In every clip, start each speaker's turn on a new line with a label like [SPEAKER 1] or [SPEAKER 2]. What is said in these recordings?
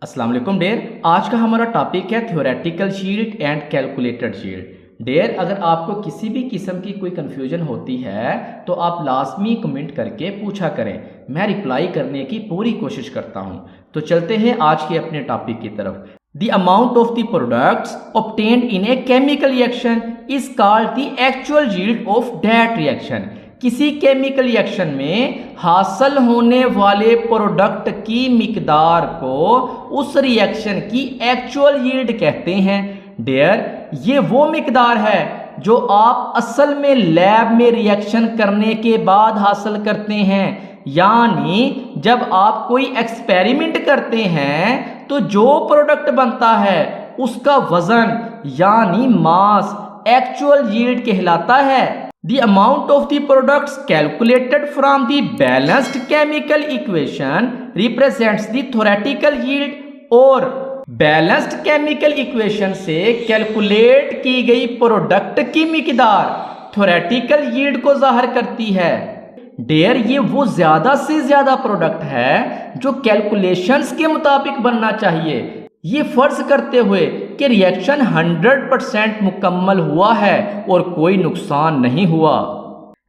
[SPEAKER 1] अस्सलाम वालेकुम डेयर। आज का हमारा टॉपिक है theoretical yield and calculated yield. There, अगर आपको किसी भी किस्म की कोई कन्फ्यूजन होती है तो आप लाजमी कमेंट करके पूछा करें, मैं रिप्लाई करने की पूरी कोशिश करता हूं। तो चलते हैं आज के अपने टॉपिक की तरफ। The amount of the products obtained in a chemical reaction is called the actual yield of that reaction. किसी केमिकल रिएक्शन में हासिल होने वाले प्रोडक्ट की मिकदार को उस रिएक्शन की एक्चुअल यील्ड कहते हैं। डियर, ये वो मिकदार है जो आप असल में लैब में रिएक्शन करने के बाद हासिल करते हैं। यानी जब आप कोई एक्सपेरिमेंट करते हैं तो जो प्रोडक्ट बनता है उसका वजन यानी मास एक्चुअल यील्ड कहलाता है। The amount of the products calculated from the balanced chemical equation represents the theoretical yield, और बैलेंस्ड केमिकल इक्वेशन से कैलकुलेट की गई प्रोडक्ट की मिकदार थ्योरेटिकल यील्ड को जाहिर करती है। डेयर, ये वो ज्यादा से ज्यादा प्रोडक्ट है जो कैलकुलेशंस के मुताबिक बनना चाहिए, ये फर्ज करते हुए कि रिएक्शन 100% मुकम्मल हुआ है और कोई नुकसान नहीं हुआ।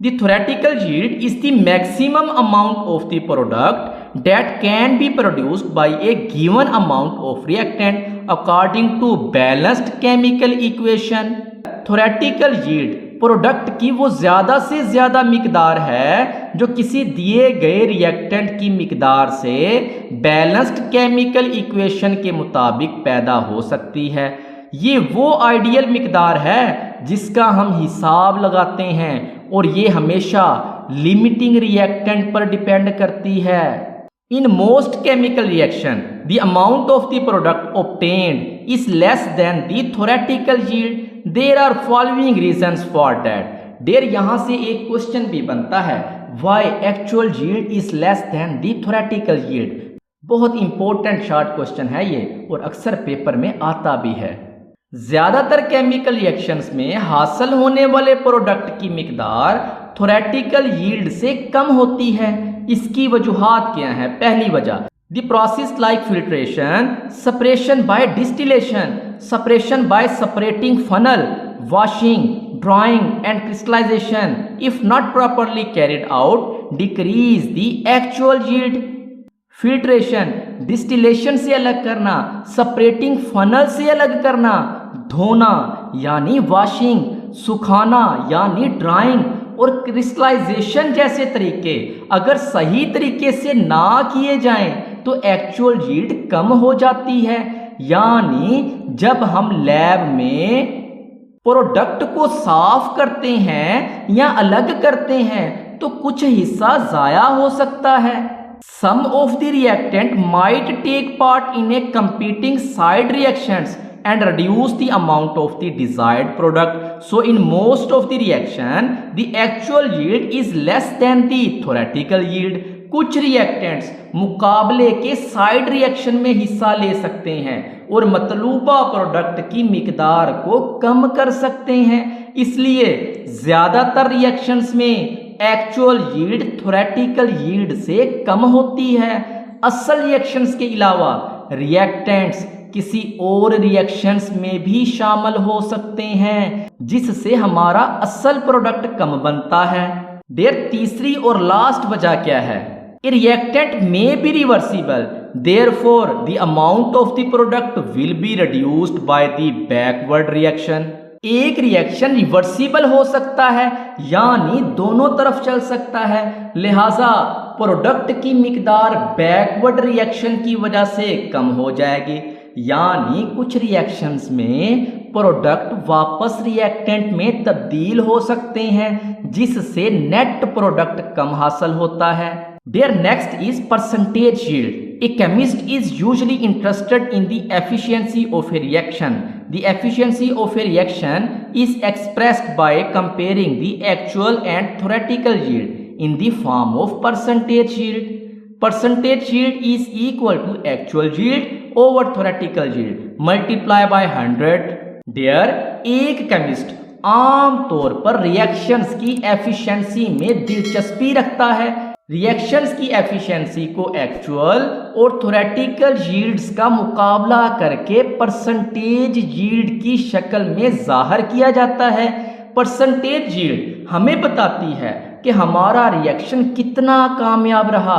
[SPEAKER 1] The theoretical yield is the maximum amount of the product that can be produced by a given amount of reactant according to balanced chemical equation. Theoretical yield product की वो ज्यादा से ज्यादा मिकदार है जो किसी दिए गए रिएक्टेंट की मिकदार से बैलेंस्ड केमिकल इक्वेशन के मुताबिक पैदा हो सकती है। ये वो आइडियल मिकदार है जिसका हम हिसाब लगाते हैं और ये हमेशा लिमिटिंग रिएक्टेंट पर डिपेंड करती है। In most chemical reaction the amount of the product obtained is less than the theoretical yield. There are following reasons for that. There, यहां से एक क्वेश्चन भी बनता है, why actual yield is less than the theoretical yield. बहुत important short question है ये और अक्सर पेपर में आता भी है। ज्यादातर केमिकल रिएक्शंस में हासिल होने वाले प्रोडक्ट की मिकदार थ्योरेटिकल यील्ड से कम होती है। इसकी वजूहात क्या है? पहली वजह, the process like filtration, separation by distillation, separation by separating funnel, washing, drying and crystallization, if not properly carried out, decrease the actual yield. Filtration distillation से अलग करना, सेपरेटिंग फनल से अलग करना, धोना यानी वॉशिंग, सुखाना यानी ड्राइंग और क्रिस्टलाइजेशन जैसे तरीके अगर सही तरीके से ना किए जाएं तो एक्चुअल यील्ड कम हो जाती है। यानी जब हम लैब में प्रोडक्ट को साफ करते हैं या अलग करते हैं तो कुछ हिस्सा जाया हो सकता है। Some of the reactant might take part in a competing side reactions and reduce the amount of the desired product. So in most of the reaction the actual yield is less than the theoretical yield. कुछ reactants मुकाबले के side reaction में हिस्सा ले सकते हैं और मतलूबा product की मिकदार को कम कर सकते हैं। इसलिए ज्यादातर रिएक्शंस में एक्चुअल यील्ड थ्योरेटिकल यील्ड से कम होती है। असल रिएक्शंस के अलावा रिएक्टेंट्स किसी और रिएक्शंस में भी शामिल हो सकते हैं जिससे हमारा असल प्रोडक्ट कम बनता है। देयर, तीसरी और लास्ट वजह क्या है? A reactant may be reversible, therefore the amount of the product will be reduced by the backward reaction. एक रिएक्शन रिवर्सिबल हो सकता है यानी दोनों तरफ चल सकता है, लिहाजा प्रोडक्ट की मिकदार बैकवर्ड रिएक्शन की वजह से कम हो जाएगी। यानी कुछ रिएक्शंस में प्रोडक्ट वापस रिएक्टेंट में तब्दील हो सकते हैं जिससे नेट प्रोडक्ट कम हासिल होता है। Their next is percentage yield. A chemist is usually interested in the efficiency of a reaction. The efficiency of a reaction is expressed by comparing the actual and theoretical yield in the form of percentage yield. Percentage yield is equal to actual yield over theoretical yield multiply by 100. There, एक chemist आम तौर पर reactions की efficiency में दिलचस्पी रखता है reactions की एफिशिएंसी को एक्चुअल और थ्योरेटिकल यील्ड्स का मुकाबला करके परसेंटेज यील्ड की शक्ल में जाहिर किया जाता है। परसेंटेज यील्ड हमें बताती है कि हमारा रिएक्शन कितना कामयाब रहा।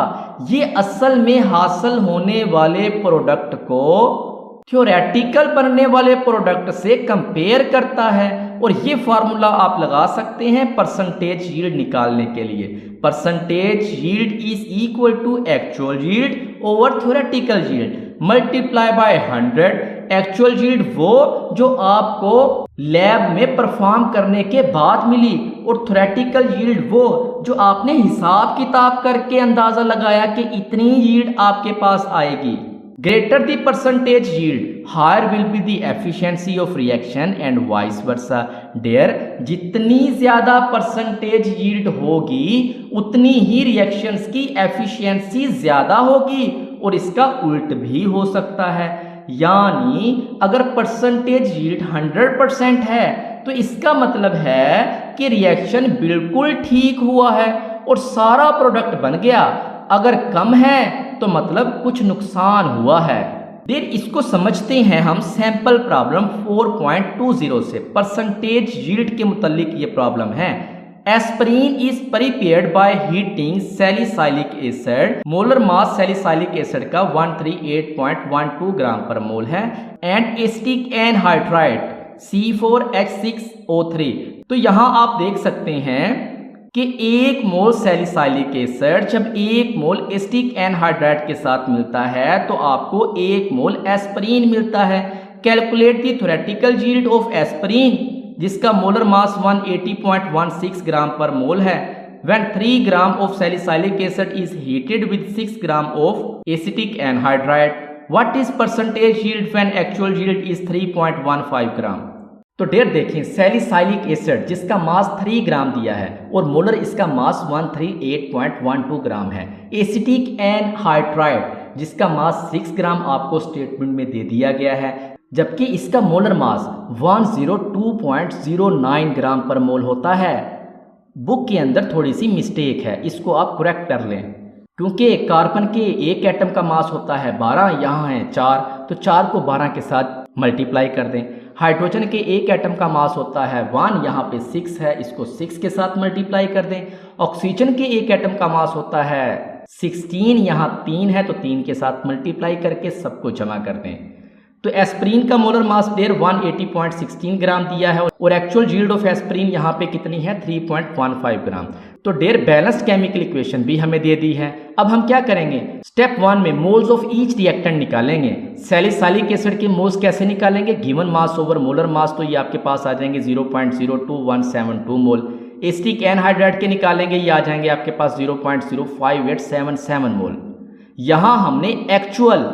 [SPEAKER 1] ये असल में हासिल होने वाले प्रोडक्ट को थ्योरेटिकल बनने वाले प्रोडक्ट से कंपेयर करता है। और ये फार्मूला आप लगा सकते हैं परसेंटेज यील्ड निकालने के लिए। Percentage yield is equal to actual yield over theoretical yield multiply by 100। Actual yield वो जो आपको लैब में परफॉर्म करने के बाद मिली, और थ्योरेटिकल यील्ड वो जो आपने हिसाब किताब करके अंदाजा लगाया कि इतनी यील्ड आपके पास आएगी। Greater the percentage yield higher will be the efficiency of reaction and vice versa. There जितनी ज्यादा परसेंटेज यील्ड होगी उतनी ही रिएक्शंस की एफिशिएंसी ज्यादा होगी, और इसका उल्ट भी हो सकता है। यानी अगर परसेंटेज यील्ड 100% है तो इसका मतलब है कि रिएक्शन बिल्कुल ठीक हुआ है और सारा प्रोडक्ट बन गया। अगर कम है तो मतलब कुछ नुकसान हुआ है। देर इसको समझते हैं हम सैंपल प्रॉब्लम 4.20 से। परसेंटेज यील्ड के मुतालिक ये प्रॉब्लम है। Aspirin is prepared by heating salicylic acid. Molar mass salicylic acid का 138.12 ग्राम पर मोल है। And acetic anhydride C4H6O3। तो यहां आप देख सकते हैं कि 1 मोल सैलिसाइलिक एसिड जब 1 मोल एसिटिक एनहाइड्राइड के साथ मिलता है तो आपको 1 मोल एस्पिरिन मिलता है। Calculate the theoretical yield of aspirin जिसका मोलर मास 180.16 ग्राम पर मोल है when 3 gram of salicylic acid is heated with 6 gram of acetic anhydride. What is percentage yield when actual yield is 3.15 ग्राम। तो डेयर देखें, सैलिसाइलिक एसिड जिसका मास 3 ग्राम दिया है और molar इसका मास 138.12 ग्राम है। एसिटिक एनहाइड्राइड जिसका मास 6 ग्राम आपको स्टेटमेंट में दे दिया गया है, जबकि इसका मोलर मास 102.09 ग्राम पर मोल होता है। बुक के अंदर थोड़ी सी मिस्टेक है, इसको आप करेक्ट कर लें, क्योंकि कार्बन के एक एटम का मास होता है 12, यहाँ है 4, तो 4 को 12 के साथ मल्टीप्लाई कर दें। हाइड्रोजन के एक एटम का मास होता है 1, यहाँ पे 6 है, इसको 6 के साथ मल्टीप्लाई कर दें। ऑक्सीजन के एक एटम का मास होता है 16, यहाँ 3 है, तो 3 के साथ मल्टीप्लाई करके सबको जमा कर दें। तो एस्पिरिन का मोलर मास डेयर 180.16 ग्राम दिया है और एक्चुअल यील्ड ऑफ एस्पिरिन यहाँ पे कितनी है 3.15 ग्राम। तो डेयर बैलेंस्ड केमिकल इक्वेशन भी हमें दे दी है। अब हम क्या करेंगे, स्टेप 1 में मोल्स ऑफ ईच रिएक्टेंट निकालेंगे। सैलिसाइलिक एसिड के मोल्स कैसे निकालेंगे, given mass over molar mass, तो ये आपके पास आ जाएंगे 0.02172 मोल। एसिटिक एनहाइड्राइड के निकालेंगे, ये आ जाएंगे आपके पास 0.05877 मोल। यहाँ हमने एक्चुअल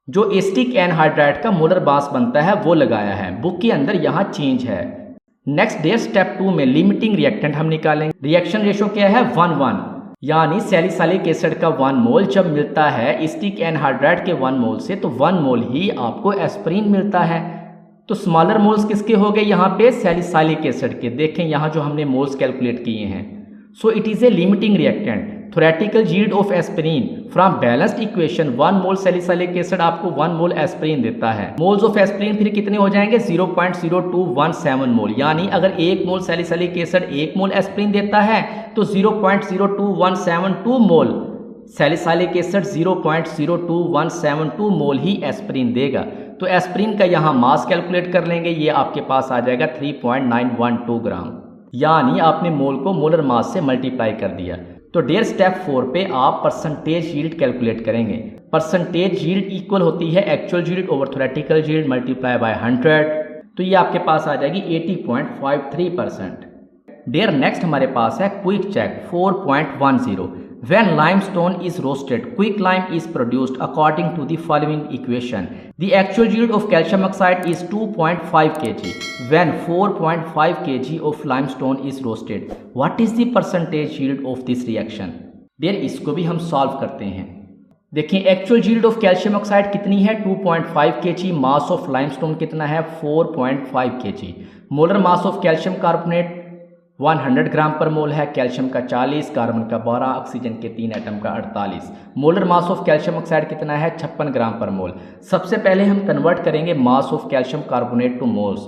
[SPEAKER 1] जो एसिटिक एनहाइड्राइड का मोलर मास बनता है वो लगाया है, बुक के अंदर यहाँ चेंज है। नेक्स्ट डेयर स्टेप 2 में लिमिटिंग रिएक्टेंट हम निकालेंगे। रिएक्शन रेशो क्या है 1:1, यानी सैलिसाइलिक एसिड का 1 मोल जब मिलता है एसिटिक एनहाइड्राइड के 1 मोल से, तो 1 मोल ही आपको एस्पिरिन मिलता है। तो स्मॉलर मोल्स किसके हो गए यहाँ पे, सैलिसाइलिक एसिड के। देखें यहाँ जो हमने मोल्स कैलकुलेट किए हैं। So it is a limiting reactant. Theoretical yield of aspirin from balanced equation 1 mole salicylic acid आपको 1 मोल एस्पिरिन देता है। मोल्स ऑफ एस्पिरिन फिर कितने हो जाएंगे 0.0217 मोल, यानी अगर 1 मोल सैलिसाइलिक एसिड 1 मोल एस्पिरिन देता है तो 0.02172 मोल सैलिसाइलिक एसिड 0.02172 मोल ही एस्पिरिन देगा। तो एस्पिरिन का यहाँ मास कैलकुलेट कर लेंगे, ये आपके पास आ जाएगा 3.912 ग्राम, यानी आपने मोल को मोलर मास से मल्टीप्लाई कर दिया। तो डेयर स्टेप 4 पे आप परसेंटेज यील्ड कैलकुलेट करेंगे। परसेंटेज यील्ड इक्वल होती है actual yield over theoretical yield multiply by 100, तो ये आपके पास आ जाएगी 80.53%। डेयर नेक्स्ट हमारे पास है quick check 4.10। When limestone is roasted, quick lime is produced according to the following equation. The actual yield of calcium oxide is 2.5 kg. When 4.5 kg of limestone is roasted, what is the percentage yield of this reaction? There इसको भी हम solve करते हैं। देखिए actual yield of calcium oxide कितनी है 2.5 kg, mass of limestone कितना है 4.5 kg, molar mass of calcium carbonate 100 ग्राम पर मोल है, कैल्शियम का 40, कार्बन का 12, ऑक्सीजन के 3 एटम का 48। Molar mass of calcium oxide कितना है? 56 ग्राम पर मोल। सबसे पहले हम कन्वर्ट करेंगे mass of calcium carbonate two moles.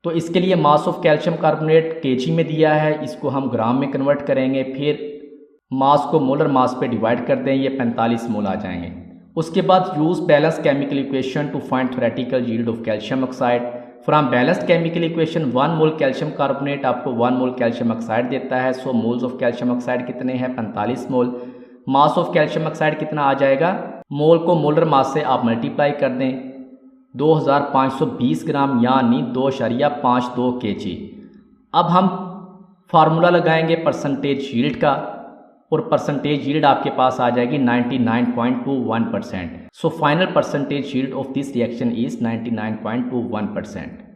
[SPEAKER 1] तो इसके लिए mass of calcium carbonate KG में दिया है, इसको हम ग्राम में कन्वर्ट करेंगे, फिर मास को मोलर मास पे डिवाइड कर दें, ये 45 मोल आ जाएंगे। उसके बाद use balance chemical equation two find theoretical yield of calcium oxide. From balanced chemical equation 1 mole calcium carbonate आपको 1 मोल कैल्शियम ऑक्साइड देता है। सो मोल्स ऑफ कैल्शियम ऑक्साइड कितने हैं? 45 मोल। मास ऑफ कैल्शियम ऑक्साइड कितना आ जाएगा? मोल को मोलर मास से आप मल्टीप्लाई कर दें, 2520 ग्राम यानी 2.52 kg। अब हम फार्मूला लगाएंगे परसेंटेज यील्ड का, और परसेंटेज यील्ड आपके पास आ जाएगी 99.21%। So final percentage yield of this reaction is 99.21%।